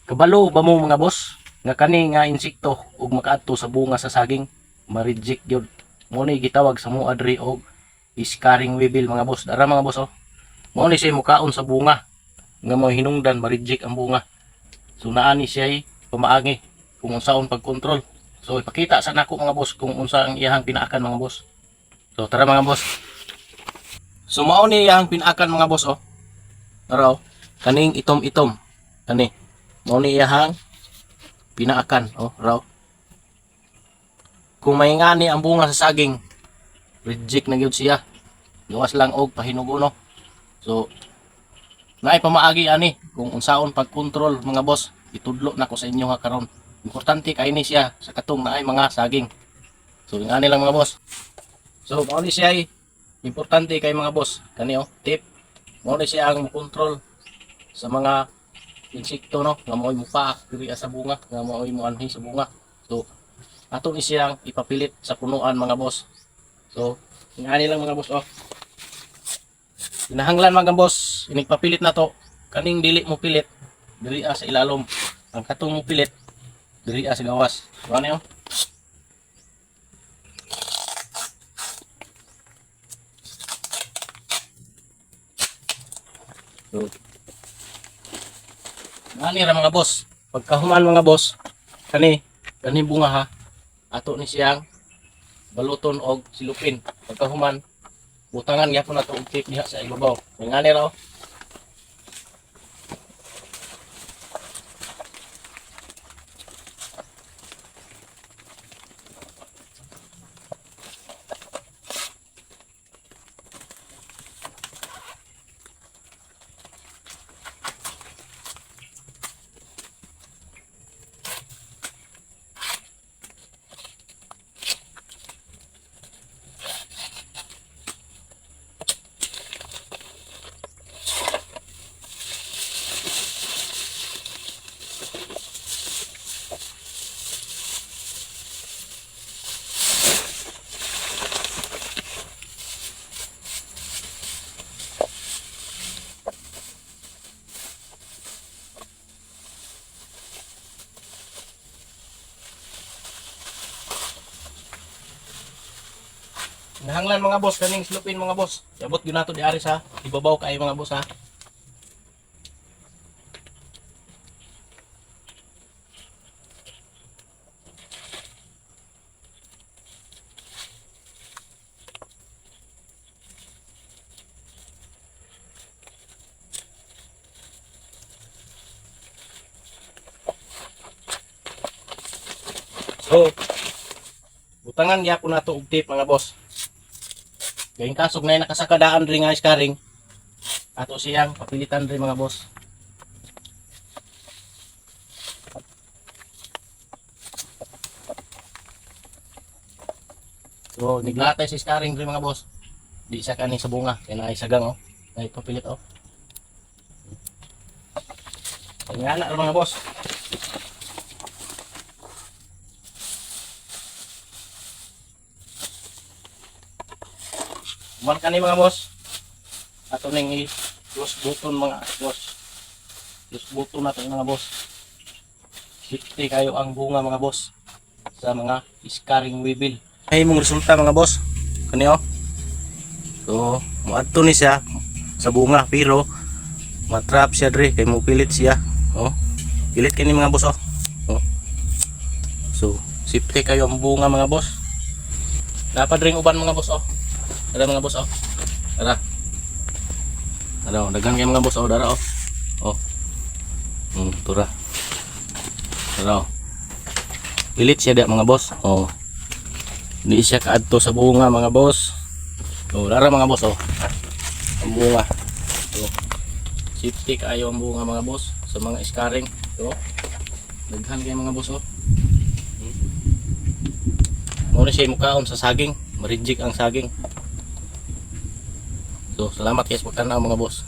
Kabalo ba mo mga boss nga kani nga insekto ug makaadto sa bunga sa saging ma-reject gyud. Mo ni gitawag sa mo adri og scarring weevil mga boss. Dara mga boss oh. Mo ni siya mukaon sa bunga nga mo hinungdan ma-reject ang bunga. So naani siya pamaagi kung unsaon pagkontrol. So ipakita sa nako mga boss kung unsa ang iyang pinaakan mga boss. So tara mga boss. So mao ni iyang pinaakan mga boss oh. Tara oh. Kaning itom-itom. Kani mao ni iyang pinaakan oh raw. Kung may ngani ang bunga sa saging, reject na gyud siya. Gawas lang og pahinugo no. So naay pamaagi ani kung unsaon pagkontrol mga boss. Itudlo na ko sa inyo nga karon. Importante kay ni siya sa katong naay mga saging. So ngani lang mga boss. So mao ni siya importante kay mga boss. Kani oh tip. Mao ni siya ang control sa mga insekto no nga mo'y mupaak diri sa bunga nga mo'y muanhi sa bunga. So ato ni siyang ipapilit sa punuan mga boss. So ngani lang mga boss oh. Hinahanglan mga boss, inigpapilit na to. Kaning dili mo pilit diri sa ilalom. Ang katong mo pilit diri sa gawas. So ano yun? So ngani ra mga boss. Pagkahuman mga boss, kani bunga ha. Ato ni siyang baluton og silupin. Pagkahuman, butangan gyapon nato og tape diha sa ibabaw. Ngani ra oh. Nahanglan mga boss, kaning slupin mga boss. Abot gyud nato di ari sa ibabaw kay mga boss ha. So butangan gyapon nato og tape mga boss. Gayong kasog na nakasakadaan rin nga iskaring. Ato siyang papilitan rin mga boss. So niglatay sa iskaring rin mga boss. Di siya kaning sa bunga. Kaya naisagang oh. Naipapilit oh. Kaya nga mga boss. Kuman kani mga boss. Ato ning i-close button mga boss. Close button nato mga boss. Safety kayo ang bunga mga boss sa mga scarring weevil. Ay mong resulta mga boss. Kani oh. So, moadto ni siya sa bunga pero matrap siya dre kay mo pilit siya. Oh. Pilit kani mga boss oh. Oh. So, safety kayo ang bunga mga boss. Dapat ring uban mga boss oh. Ada mga boss oh. Ada. Ada dagang kay mga boss oh, dara oh. Oh. Tura. Dara oh. Pilit siya da mga boss. Oh. Di siya kaadto sa bunga mga boss. Oh, dara mga boss oh. Ang bunga. Oh. Safety kayo ang bunga mga boss sa mga scarring. Oh. Daghan kay mga boss oh. Mo na siya mukaon sa saging, ma-reject ang saging. So, salamat guys pagtanaw mga boss.